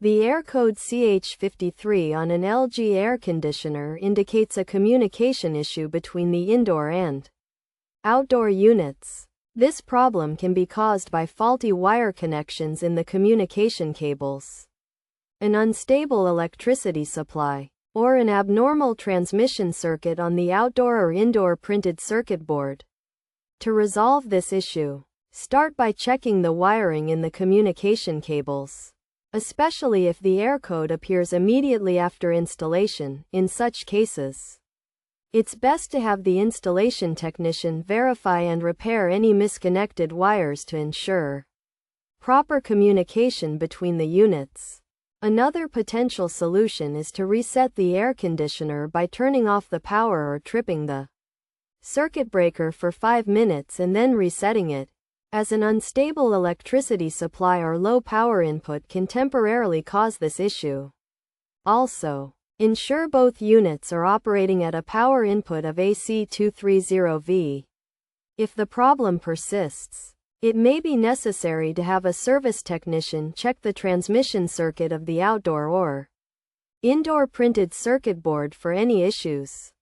The error code CH53 on an LG air conditioner indicates a communication issue between the indoor and outdoor units. This problem can be caused by faulty wire connections in the communication cables, an unstable electricity supply, or an abnormal transmission circuit on the outdoor or indoor printed circuit board. To resolve this issue, start by checking the wiring in the communication cables, especially if the error code appears immediately after installation. In such cases, it's best to have the installation technician verify and repair any misconnected wires to ensure proper communication between the units. Another potential solution is to reset the air conditioner by turning off the power or tripping the circuit breaker for 5 minutes and then resetting it, as an unstable electricity supply or low power input can temporarily cause this issue. Also, ensure both units are operating at a power input of AC 230V. If the problem persists, it may be necessary to have a service technician check the transmission circuit of the outdoor or indoor printed circuit board for any issues.